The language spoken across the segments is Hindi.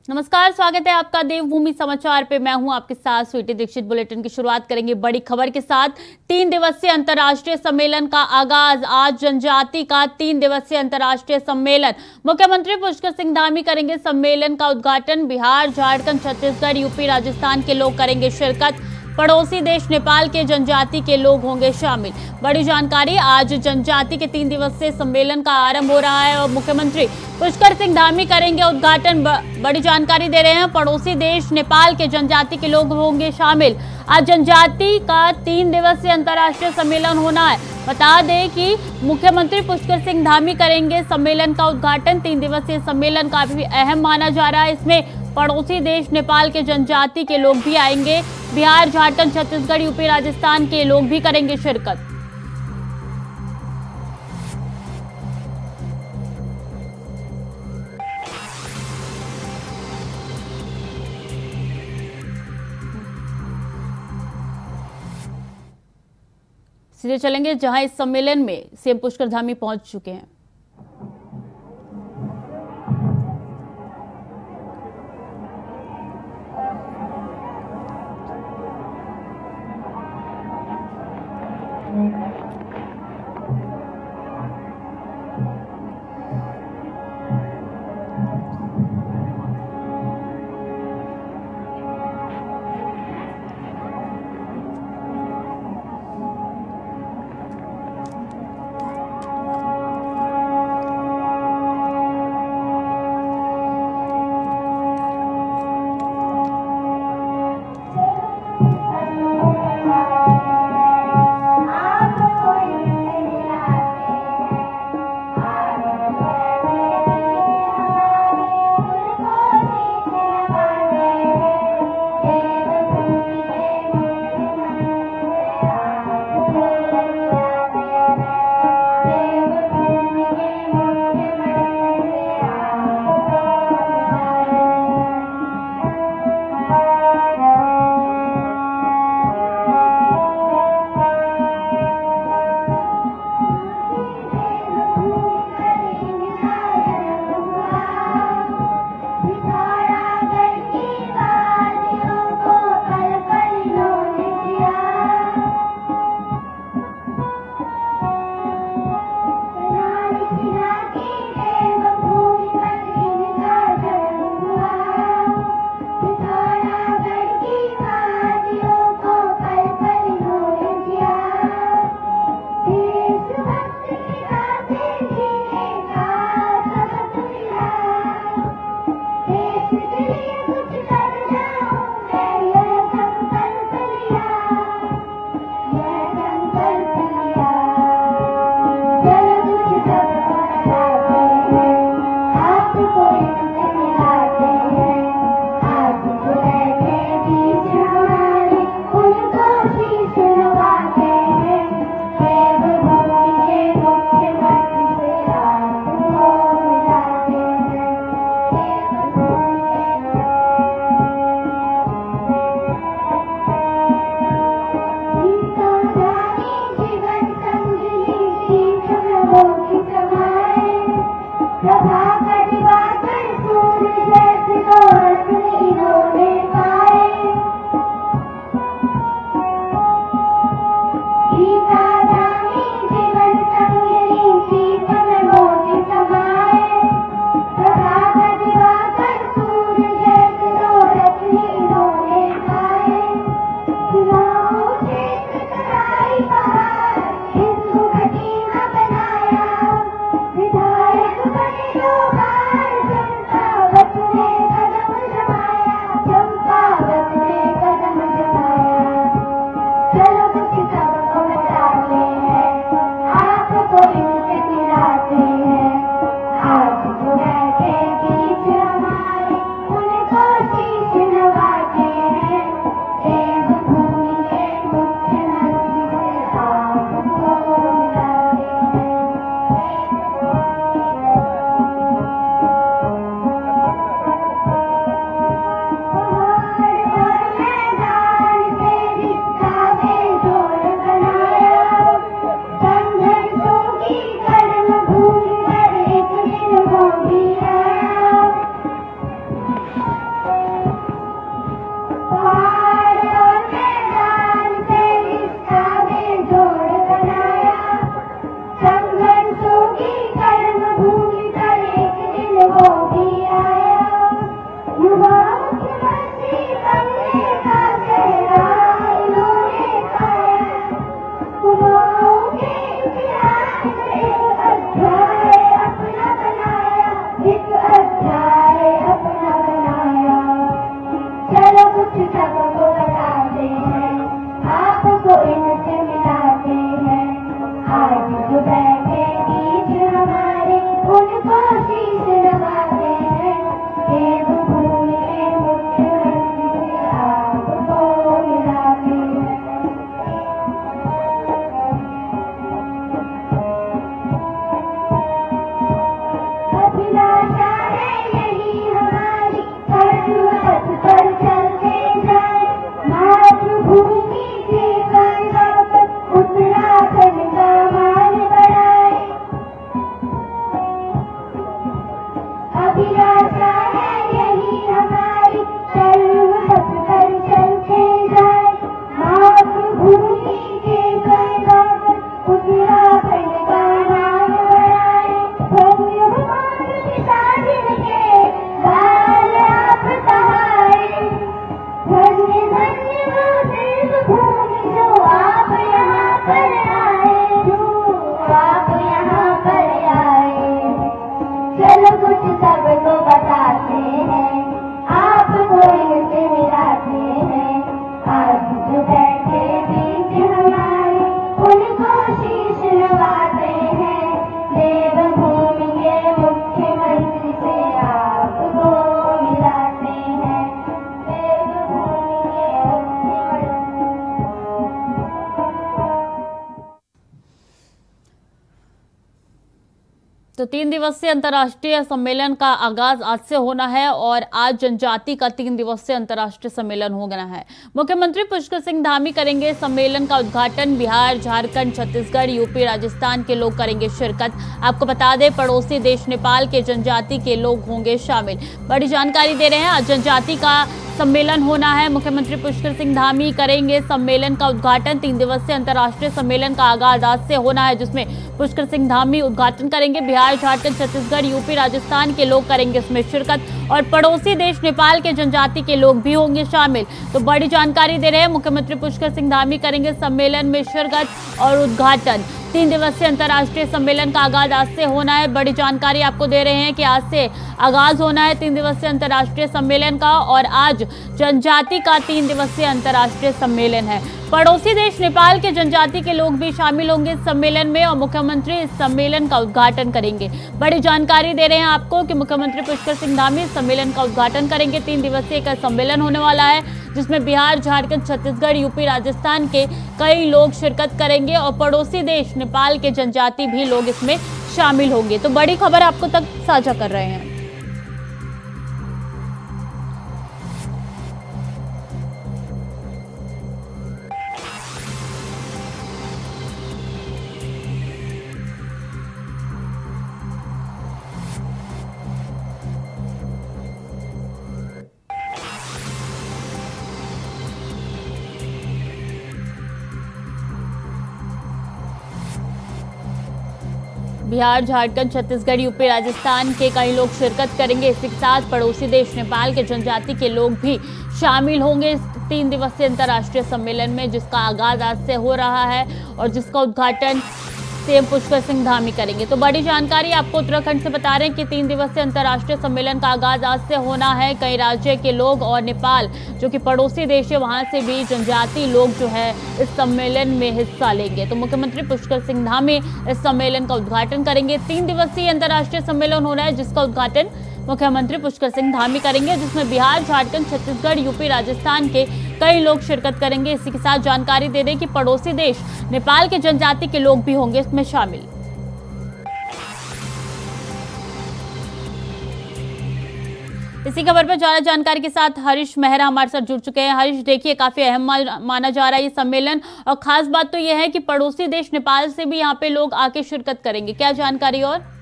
नमस्कार, स्वागत है आपका देवभूमि समाचार पे। मैं हूं आपके साथ स्वीटी दीक्षित। बुलेटिन की शुरुआत करेंगे बड़ी खबर के साथ। 3 दिवसीय अंतर्राष्ट्रीय सम्मेलन का आगाज आज। जनजाति का 3 दिवसीय अंतर्राष्ट्रीय सम्मेलन। मुख्यमंत्री पुष्कर सिंह धामी करेंगे सम्मेलन का उद्घाटन। बिहार, झारखंड, छत्तीसगढ़, यूपी, राजस्थान के लोग करेंगे शिरकत। पड़ोसी देश नेपाल के जनजाति के लोग होंगे शामिल। बड़ी जानकारी, आज जनजाति के 3 दिवसीय सम्मेलन का आरंभ हो रहा है और मुख्यमंत्री पुष्कर सिंह धामी करेंगे उद्घाटन। बड़ी जानकारी दे रहे हैं, पड़ोसी देश नेपाल के जनजाति के लोग होंगे शामिल। आज जनजाति का 3 दिवसीय अंतर्राष्ट्रीय सम्मेलन होना है। बता दें कि मुख्यमंत्री पुष्कर सिंह धामी करेंगे सम्मेलन का उद्घाटन। 3 दिवसीय सम्मेलन काफी अहम माना जा रहा है। इसमें पड़ोसी देश नेपाल के जनजाति के लोग भी आएंगे। बिहार, झारखंड, छत्तीसगढ़, यूपी, राजस्थान के लोग भी करेंगे शिरकत। सीधे चलेंगे जहां इस सम्मेलन में सीएम पुष्कर धामी पहुंच चुके हैं। 3 दिवसीय अंतर्राष्ट्रीय सम्मेलन का आगाज आज से होना है और आज जनजाति का 3 दिवसीय अंतर्राष्ट्रीय सम्मेलन होना है। मुख्यमंत्री पुष्कर सिंह धामी करेंगे सम्मेलन का उद्घाटन। बिहार, झारखंड, छत्तीसगढ़, यूपी, राजस्थान के लोग करेंगे शिरकत। आपको बता दें, पड़ोसी देश नेपाल के जनजाति के लोग होंगे शामिल। बड़ी जानकारी दे रहे हैं, आज जनजाति का सम्मेलन होना है। मुख्यमंत्री पुष्कर सिंह धामी करेंगे सम्मेलन का उद्घाटन। 3 दिवसीय अंतर्राष्ट्रीय सम्मेलन का आगाज आज से होना है, जिसमें पुष्कर सिंह धामी उद्घाटन करेंगे। बिहार, झारखंड, छत्तीसगढ़, यूपी, राजस्थान के लोग करेंगे इसमें शिरकत और पड़ोसी देश नेपाल के जनजाति के लोग भी होंगे शामिल। तो बड़ी जानकारी दे रहे हैं, मुख्यमंत्री पुष्कर सिंह धामी करेंगे सम्मेलन में शिरकत और उद्घाटन। 3 दिवसीय अंतर्राष्ट्रीय सम्मेलन का आगाज आज से होना है। बड़ी जानकारी आपको दे रहे हैं कि आज से आगाज होना है 3 दिवसीय अंतर्राष्ट्रीय सम्मेलन का और आज जनजाति का 3 दिवसीय अंतर्राष्ट्रीय सम्मेलन है। पड़ोसी देश नेपाल के जनजाति के लोग भी शामिल होंगे इस सम्मेलन में और मुख्यमंत्री इस सम्मेलन का उद्घाटन करेंगे। बड़ी जानकारी दे रहे हैं आपको कि मुख्यमंत्री पुष्कर सिंह धामी इस सम्मेलन का उद्घाटन करेंगे। 3 दिवसीय का सम्मेलन होने वाला है, जिसमें बिहार, झारखंड, छत्तीसगढ़, यूपी, राजस्थान के कई लोग शिरकत करेंगे और पड़ोसी देश नेपाल के जनजाति भी लोग इसमें शामिल होंगे। तो बड़ी खबर आपको तक साझा कर रहे हैं। बिहार, झारखंड, छत्तीसगढ़, यूपी, राजस्थान के कई लोग शिरकत करेंगे। इसी के साथ पड़ोसी देश नेपाल के जनजाति के लोग भी शामिल होंगे इस 3 दिवसीय अंतर्राष्ट्रीय सम्मेलन में, जिसका आगाज आज से हो रहा है और जिसका उद्घाटन सीएम पुष्कर सिंह धामी करेंगे। तो बड़ी जानकारी आपको उत्तराखंड से बता रहे हैं कि 3 दिवसीय अंतर्राष्ट्रीय सम्मेलन का आगाज आज से होना है। कई राज्य के लोग और नेपाल जो कि पड़ोसी देश है, वहां से भी जनजाति लोग जो है इस सम्मेलन में हिस्सा लेंगे। तो मुख्यमंत्री पुष्कर सिंह धामी इस सम्मेलन का उद्घाटन करेंगे। 3 दिवसीय अंतर्राष्ट्रीय सम्मेलन हो रहा है, जिसका उद्घाटन मुख्यमंत्री पुष्कर सिंह धामी करेंगे, जिसमें बिहार, झारखंड, छत्तीसगढ़, यूपी, राजस्थान के कई लोग शिरकत करेंगे। इसी के साथ जानकारी दे दें कि पड़ोसी देश नेपाल के जनजाति के लोग भी होंगे इसमें शामिल। इसी खबर पर ज्यादा जानकारी के साथ हरीश मेहरा हमारे साथ जुड़ चुके हैं। हरीश, देखिए, काफी अहम माना जा रहा है ये सम्मेलन और खास बात तो यह है कि पड़ोसी देश नेपाल से भी यहाँ पे लोग आके शिरकत करेंगे। क्या जानकारी? और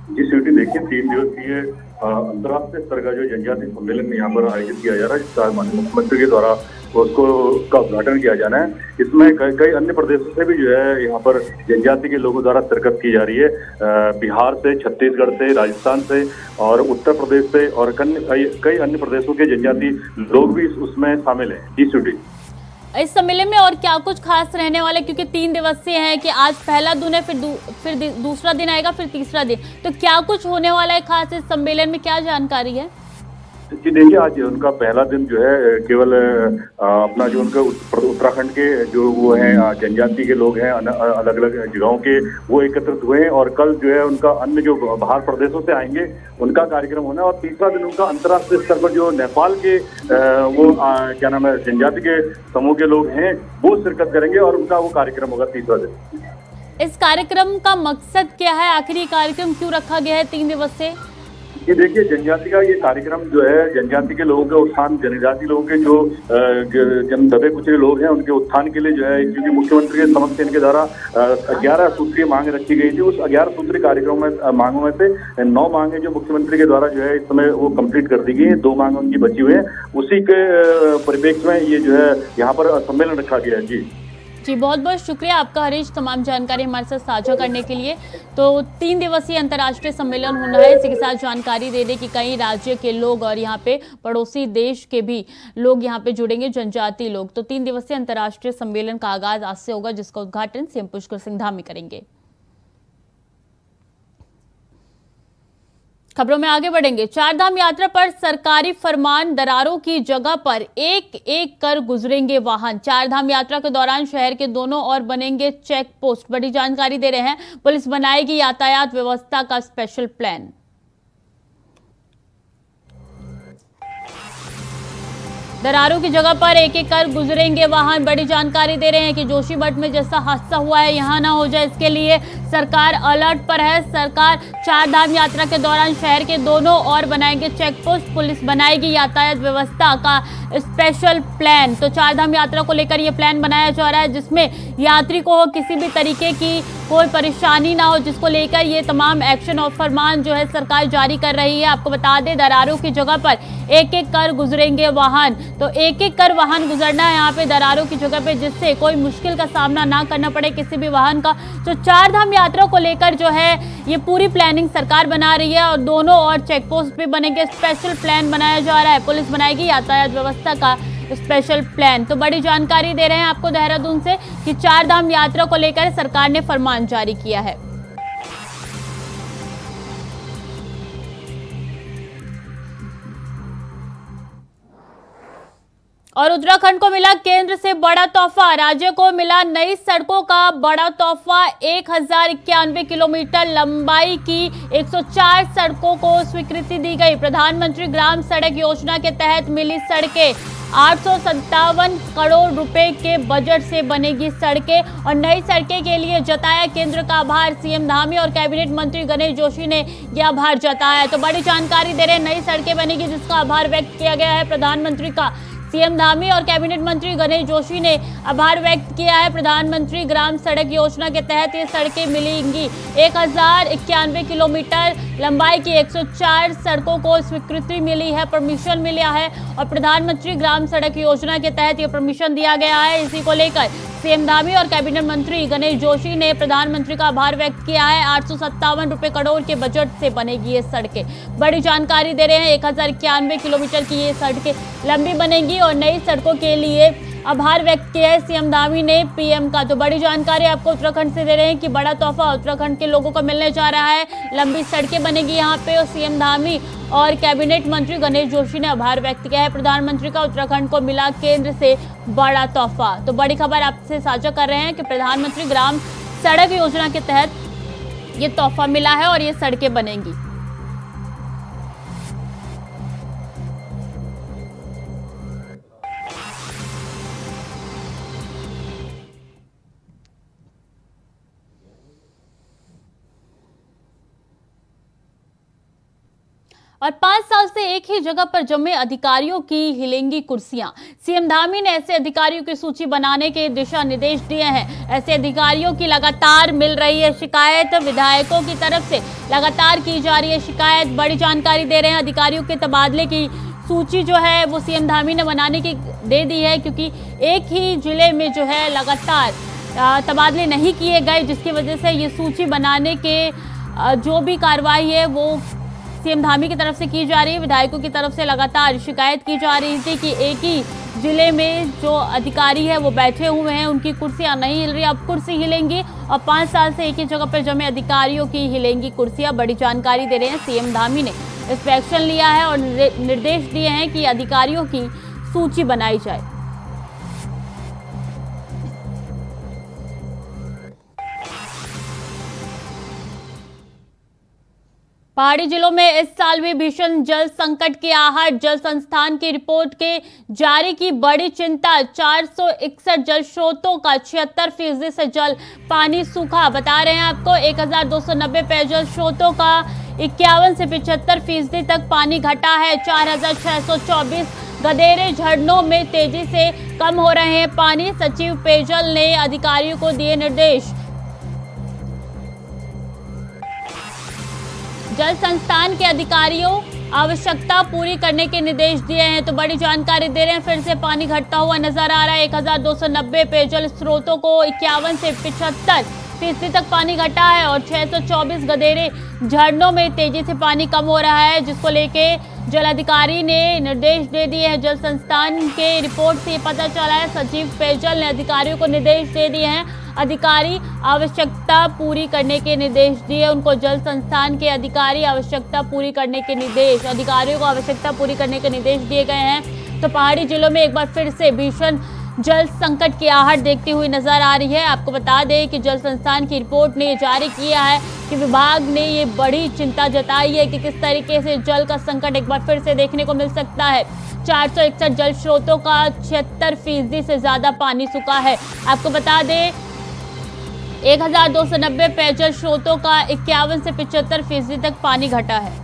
जी स्वीटी, देखिए, 3 दिवसीय अंतर्राष्ट्रीय स्तर का जो जनजाति सम्मेलन यहाँ पर आयोजित किया जा रहा है, जिसका माननीय मुख्यमंत्री के द्वारा उसको का उद्घाटन किया जाना है। इसमें कई अन्य प्रदेशों से भी जो है यहाँ पर जनजाति के लोगों द्वारा शिरकत की जा रही है। बिहार से, छत्तीसगढ़ से, राजस्थान से और उत्तर प्रदेश से और कई अन्य प्रदेशों के जनजाति लोग भी उसमें शामिल हैं। जी स्वीटी, इस सम्मेलन में और क्या कुछ खास रहने वाला है, क्योंकि 3 दिवसीय है कि आज पहला दिन है, फिर दूसरा दिन आएगा, फिर तीसरा दिन, तो क्या कुछ होने वाला है खास इस सम्मेलन में? क्या जानकारी है? जी देखिए, आज उनका पहला दिन जो है केवल अपना जो उनका उत्तराखंड के जो वो हैं जनजाति के लोग हैं अलग अलग जगहों के, वो एकत्रित हुए हैं और कल जो है उनका अन्य जो बाहर प्रदेशों से आएंगे उनका कार्यक्रम होना है और तीसरा दिन उनका अंतर्राष्ट्रीय स्तर पर जो नेपाल के वो क्या नाम है जनजाति के समूह के लोग हैं वो शिरकत करेंगे और उनका वो कार्यक्रम होगा तीसरा दिन। इस कार्यक्रम का मकसद क्या है? आखिर ये कार्यक्रम क्यों रखा गया है 3 दिवसीय? ये देखिए, जनजाति का ये कार्यक्रम जो है जनजाति के लोगों के उत्थान, जनजाति लोगों के जो दबे कुचले लोग हैं उनके उत्थान के लिए जो है, क्योंकि मुख्यमंत्री के समक्ष इनके द्वारा 11 सूत्रीय मांग रखी गई थी। उस 11 सूत्रीय कार्यक्रम में मांगों में से 9 मांगे जो मुख्यमंत्री के द्वारा जो है इस समय वो कंप्लीट कर दी गई है। 2 मांगे उनकी बची हुई है। उसी के परिप्रेक्ष्य में ये जो है यहाँ पर सम्मेलन रखा गया है। जी, बहुत बहुत शुक्रिया आपका हरीश, तमाम जानकारी हमारे साथ साझा करने के लिए। तो 3 दिवसीय अंतर्राष्ट्रीय सम्मेलन होना है। इसी के साथ जानकारी दे दें कि कई राज्य के लोग और यहाँ पे पड़ोसी देश के भी लोग यहाँ पे जुड़ेंगे, जनजाति लोग। तो 3 दिवसीय अंतर्राष्ट्रीय सम्मेलन का आगाज आज से होगा, जिसका उद्घाटन सीएम पुष्कर सिंह धामी करेंगे। खबरों में आगे बढ़ेंगे। 4 धाम यात्रा पर सरकारी फरमान, दरारों की जगह पर एक एक कर गुजरेंगे वाहन। 4 धाम यात्रा के दौरान शहर के दोनों ओर बनेंगे चेक पोस्ट। बड़ी जानकारी दे रहे हैं, पुलिस बनाएगी यातायात व्यवस्था का स्पेशल प्लान। दरारों की जगह पर एक एक कर गुजरेंगे वाहन। बड़ी जानकारी दे रहे हैं कि जोशीमठ में जैसा हादसा हुआ है यहाँ ना हो जाए, इसके लिए सरकार अलर्ट पर है। सरकार चार धाम यात्रा के दौरान शहर के दोनों ओर बनाएंगे चेक पोस्ट, पुलिस बनाएगी यातायात व्यवस्था का स्पेशल प्लान। तो चार धाम यात्रा को लेकर यह प्लान बनाया जा रहा है, जिसमें यात्री को किसी भी तरीके की कोई परेशानी ना हो, जिसको लेकर ये तमाम एक्शन और फरमान जो है सरकार जारी कर रही है। आपको बता दें, दरारों की जगह पर एक एक कर गुजरेंगे वाहन, तो एक एक कर वाहन गुजरना है यहाँ पे दरारों की जगह पे, जिससे कोई मुश्किल का सामना ना करना पड़े किसी भी वाहन का। तो चार धाम यात्रा को लेकर जो है ये पूरी प्लानिंग सरकार बना रही है और दोनों और चेक पोस्ट भी बनेंगे। स्पेशल प्लान बनाया जा रहा है, पुलिस बनाएगी यातायात व्यवस्था का स्पेशल प्लान। तो बड़ी जानकारी दे रहे हैं आपको देहरादून से कि चार धाम यात्रा को लेकर सरकार ने फरमान जारी किया है। और उत्तराखंड को मिला केंद्र से बड़ा तोहफा, राज्य को मिला नई सड़कों का बड़ा तोहफा। 1091 किलोमीटर लंबाई की 104 सड़कों को स्वीकृति दी गई। प्रधानमंत्री ग्राम सड़क योजना के तहत मिली सड़कें, 857 करोड़ रुपए के बजट से बनेगी सड़कें और नई सड़कें के लिए जताया केंद्र का आभार। सीएम धामी और कैबिनेट मंत्री गणेश जोशी ने यह आभार जताया। तो बड़ी जानकारी दे रहे हैं, नई सड़कें बनेगी जिसका आभार व्यक्त किया गया है प्रधानमंत्री का। सीएम धामी और कैबिनेट मंत्री गणेश जोशी ने आभार व्यक्त किया है। प्रधानमंत्री ग्राम सड़क योजना के तहत ये सड़कें मिलेंगी। 1091 किलोमीटर लंबाई की 104 सड़कों को स्वीकृति मिली है, परमिशन मिला है और प्रधानमंत्री ग्राम सड़क योजना के तहत ये परमिशन दिया गया है। इसी को लेकर सीएम धामी और कैबिनेट मंत्री गणेश जोशी ने प्रधानमंत्री का आभार व्यक्त किया है। 857 करोड़ के बजट से बनेगी ये सड़कें। बड़ी जानकारी दे रहे हैं, 1091 किलोमीटर की ये सड़कें लंबी बनेगी और नई सड़कों के लिए आभार व्यक्त किया है सीएम धामी ने पीएम का। तो बड़ी जानकारी आपको उत्तराखंड से दे रहे हैं कि बड़ा तोहफा उत्तराखंड के लोगों को मिलने जा रहा है। लंबी सड़कें बनेगी यहाँ पे और सीएम धामी और कैबिनेट मंत्री गणेश जोशी ने आभार व्यक्त किया है प्रधानमंत्री का। उत्तराखंड को मिला केंद्र से बड़ा तोहफा। तो बड़ी खबर आपसे साझा कर रहे हैं कि प्रधानमंत्री ग्राम सड़क योजना के तहत ये तोहफा मिला है और ये सड़कें बनेंगी। और 5 साल से एक ही जगह पर जमे अधिकारियों की हिलेंगी कुर्सियां। सीएम धामी ने ऐसे अधिकारियों की सूची बनाने के दिशा निर्देश दिए हैं। ऐसे अधिकारियों की लगातार मिल रही है शिकायत, विधायकों की तरफ से लगातार की जा रही है शिकायत। बड़ी जानकारी दे रहे हैं, अधिकारियों के तबादले की सूची जो है वो सीएम धामी ने बनाने की दे दी है, क्योंकि एक ही जिले में जो है लगातार तबादले नहीं किए गए, जिसकी वजह से ये सूची बनाने के जो भी कार्रवाई है वो सीएम धामी की तरफ से की जा रही है। विधायकों की तरफ से लगातार शिकायत की जा रही थी कि एक ही जिले में जो अधिकारी है वो बैठे हुए हैं, उनकी कुर्सियां नहीं हिल रही। अब कुर्सी हिलेंगी और 5 साल से एक ही जगह पर जमे अधिकारियों की हिलेंगी कुर्सियां। बड़ी जानकारी दे रहे हैं, सीएम धामी ने इस पर एक्शन लिया है और निर्देश दिए हैं कि अधिकारियों की सूची बनाई जाए। पहाड़ी जिलों में इस साल भी भीषण जल संकट की आहट। जल संस्थान की रिपोर्ट के जारी की बड़ी चिंता। 461 जल स्रोतों का 76% से जल पानी सूखा। बता रहे हैं आपको 1290 पेयजल स्रोतों का 51 से 75% तक पानी घटा है। 4624 गदेरे झरनों में तेजी से कम हो रहे हैं पानी। सचिव पेयजल ने अधिकारियों को दिए निर्देश। जल संस्थान के अधिकारियों आवश्यकता पूरी करने के निर्देश दिए हैं। तो बड़ी जानकारी दे रहे हैं, फिर से पानी घटता हुआ नजर आ रहा है। 1290 पेयजल स्रोतों को 51 से 75% तक पानी घटा है और 624 गदेरे झरनों में तेजी से पानी कम हो रहा है, जिसको लेके जल अधिकारी ने निर्देश दे दिए हैं। जल संस्थान के रिपोर्ट से पता चला है, सचिव पेयजल ने अधिकारियों को निर्देश दे दिए हैं। अधिकारी आवश्यकता पूरी करने के निर्देश दिए उनको। जल संस्थान के अधिकारी आवश्यकता पूरी करने के निर्देश, अधिकारियों को आवश्यकता पूरी करने के निर्देश दिए गए हैं। तो पहाड़ी जिलों में एक बार फिर से भीषण जल संकट की आहट देखती हुई नजर आ रही है। आपको बता दें कि जल संस्थान की रिपोर्ट ने जारी किया है कि विभाग ने ये बड़ी चिंता जताई है कि किस तरीके से जल का संकट एक बार फिर से देखने को मिल सकता है। 461 जल स्रोतों का 76% से ज्यादा पानी सूखा है। आपको बता दें 1290 पेयजल स्रोतों का 51 से 75% तक पानी घटा है।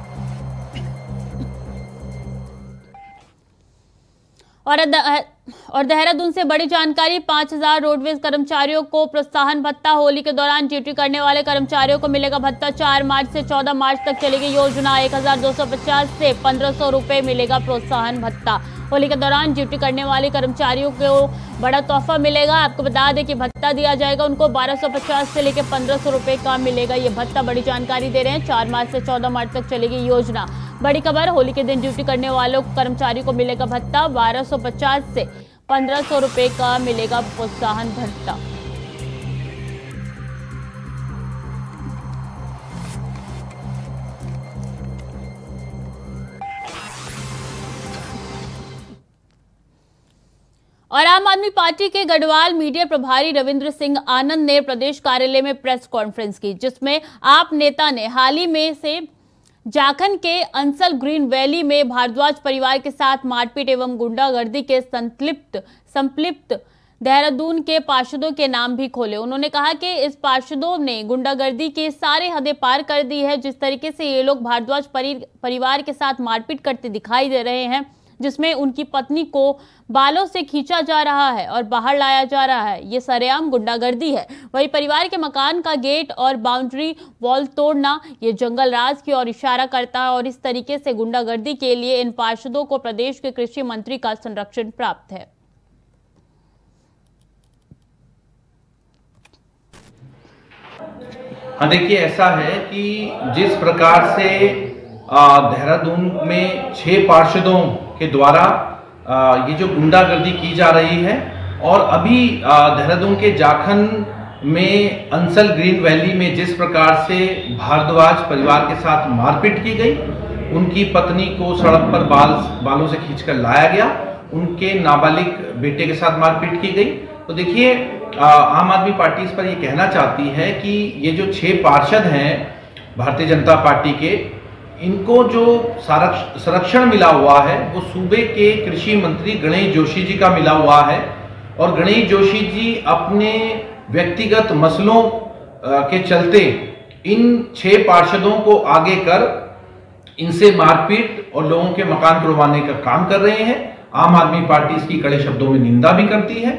और देहरादून से बड़ी जानकारी, 5000 रोडवेज कर्मचारियों को प्रोत्साहन भत्ता। होली के दौरान ड्यूटी करने वाले कर्मचारियों को मिलेगा भत्ता। 4 मार्च से 14 मार्च तक चलेगी योजना। 1250 से 1500 रुपए मिलेगा प्रोत्साहन भत्ता। होली के दौरान ड्यूटी करने वाले कर्मचारियों को बड़ा तोहफा मिलेगा। आपको बता दें कि भत्ता दिया जाएगा उनको 1250 से लेकर 1500 रुपए का मिलेगा ये भत्ता। बड़ी जानकारी दे रहे हैं, 4 मार्च से 14 मार्च तक चलेगी योजना। बड़ी खबर, होली के दिन ड्यूटी करने वालों कर्मचारियों को मिलेगा भत्ता। 1250 से 1500 रुपए का मिलेगा प्रोत्साहन भत्ता। और आम आदमी पार्टी के गढ़वाल मीडिया प्रभारी रविंद्र सिंह आनंद ने प्रदेश कार्यालय में प्रेस कॉन्फ्रेंस की, जिसमें आप नेता ने हाल ही में से झारखंड के अंसल ग्रीन वैली में भारद्वाज परिवार के साथ मारपीट एवं गुंडागर्दी के संलिप्त देहरादून के पार्षदों के नाम भी खोले। उन्होंने कहा कि इस पार्षदों ने गुंडागर्दी के सारे हदें पार कर दी है। जिस तरीके से ये लोग भारद्वाज परिवार के साथ मारपीट करते दिखाई दे रहे हैं, जिसमें उनकी पत्नी को बालों से खींचा जा रहा है और बाहर लाया जा रहा है, ये सरेआम गुंडागर्दी है। वहीं परिवार के मकान का गेट और बाउंड्री वॉल तोड़ना ये जंगल राज की ओर इशारा करता है। और इस तरीके से गुंडागर्दी के लिए इन पार्षदों को प्रदेश के कृषि मंत्री का संरक्षण प्राप्त है। हाँ, देखिए, ऐसा है कि जिस प्रकार से देहरादून में 6 पार्षदों के द्वारा ये जो गुंडागर्दी की जा रही है, और अभी देहरादून के झारखंड में अंसल ग्रीन वैली में जिस प्रकार से भारद्वाज परिवार के साथ मारपीट की गई, उनकी पत्नी को सड़क पर बालों से खींचकर लाया गया, उनके नाबालिग बेटे के साथ मारपीट की गई। तो देखिए, आम आदमी पार्टी इस पर ये कहना चाहती है कि ये जो 6 पार्षद हैं भारतीय जनता पार्टी के, इनको जो संरक्षण मिला हुआ है वो सूबे के कृषि मंत्री गणेश जोशी जी का मिला हुआ है। और गणेश जोशी जी अपने व्यक्तिगत मसलों के चलते इन 6 पार्षदों को आगे कर इनसे मारपीट और लोगों के मकान तुड़वाने का काम कर रहे हैं। आम आदमी पार्टी इसकी कड़े शब्दों में निंदा भी करती है।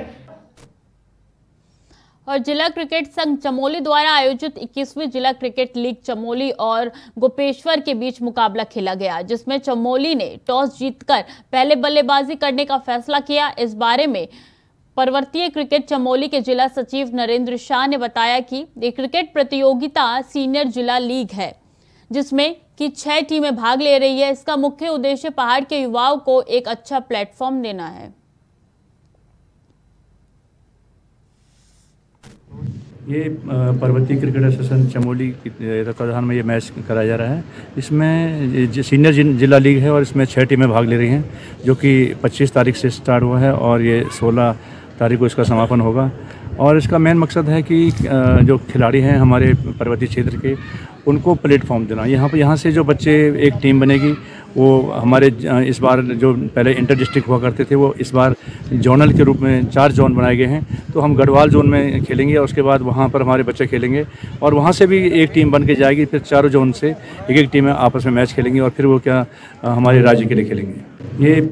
और जिला क्रिकेट संघ चमोली द्वारा आयोजित 21वीं जिला क्रिकेट लीग चमोली और गोपेश्वर के बीच मुकाबला खेला गया, जिसमें चमोली ने टॉस जीतकर पहले बल्लेबाजी करने का फैसला किया। इस बारे में पर्वतीय क्रिकेट चमोली के जिला सचिव नरेंद्र शाह ने बताया कि ये क्रिकेट प्रतियोगिता सीनियर जिला लीग है, जिसमें कि 6 टीमें भाग ले रही है। इसका मुख्य उद्देश्य पहाड़ के युवाओं को एक अच्छा प्लेटफॉर्म देना है। ये पर्वतीय क्रिकेट एसोसिएशन चमोली के तत्वाधान में ये मैच कराया जा रहा है। इसमें सीनियर जिला लीग है और इसमें 6 टीमें भाग ले रही हैं, जो कि 25 तारीख से स्टार्ट हुआ है और ये 16 तारीख को इसका समापन होगा। और इसका मेन मकसद है कि जो खिलाड़ी हैं हमारे पर्वतीय क्षेत्र के, उनको प्लेटफॉर्म देना। यहाँ से जो बच्चे, एक टीम बनेगी, वो हमारे इस बार जो पहले इंटर डिस्ट्रिक्ट हुआ करते थे, वो इस बार जोनल के रूप में 4 जोन बनाए गए हैं। तो हम गढ़वाल जोन में खेलेंगे और उसके बाद वहाँ पर हमारे बच्चे खेलेंगे और वहाँ से भी एक टीम बन के जाएगी। फिर 4 जोन से एक टीमें आपस में मैच खेलेंगी और फिर वो हमारे राज्य के लिए खेलेंगे। ये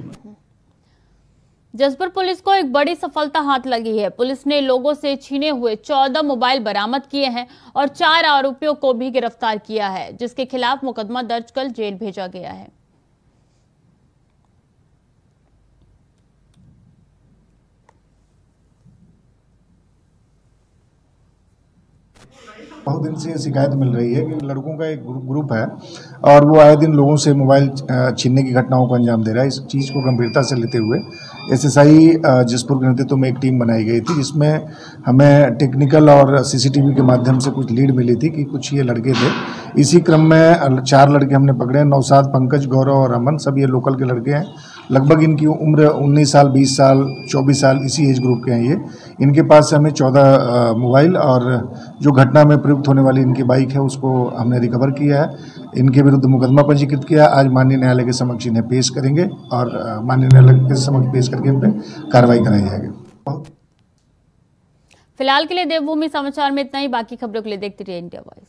जसपुर पुलिस को एक बड़ी सफलता हाथ लगी है। पुलिस ने लोगों से छीने हुए 14 मोबाइल बरामद किए हैं और 4 आरोपियों को भी गिरफ्तार किया है, जिसके खिलाफ मुकदमा दर्ज कर जेल भेजा गया है। बहुत दिन से शिकायत मिल रही है कि लड़कों का एक ग्रुप है और वो आए दिन लोगों से मोबाइल छीनने की घटनाओं को अंजाम दे रहा है। इस चीज़ को गंभीरता से लेते हुए एसएसआई जसपुर के नेतृत्व में एक टीम बनाई गई थी, जिसमें हमें टेक्निकल और सीसीटीवी के माध्यम से कुछ लीड मिली थी कि कुछ ये लड़के थे। इसी क्रम में 4 लड़के हमने पकड़े। नौशाद, पंकज, गौरव और अमन, सब ये लोकल के लड़के हैं। लगभग इनकी उम्र 19 साल, 20 साल, 24 साल, इसी एज ग्रुप के हैं ये। इनके पास से हमें 14 मोबाइल और जो घटना में प्रयुक्त होने वाली इनकी बाइक है उसको हमने रिकवर किया है। इनके विरुद्ध मुकदमा पंजीकृत किया। आज माननीय न्यायालय के समक्ष इन्हें पेश करेंगे और माननीय न्यायालय के समक्ष पेश करके इन पर कार्रवाई कराई जाएगी। फिलहाल के लिए देवभूमि समाचार में इतना ही। बाकी खबरों के लिए देखते रहिए इंडिया वॉइस।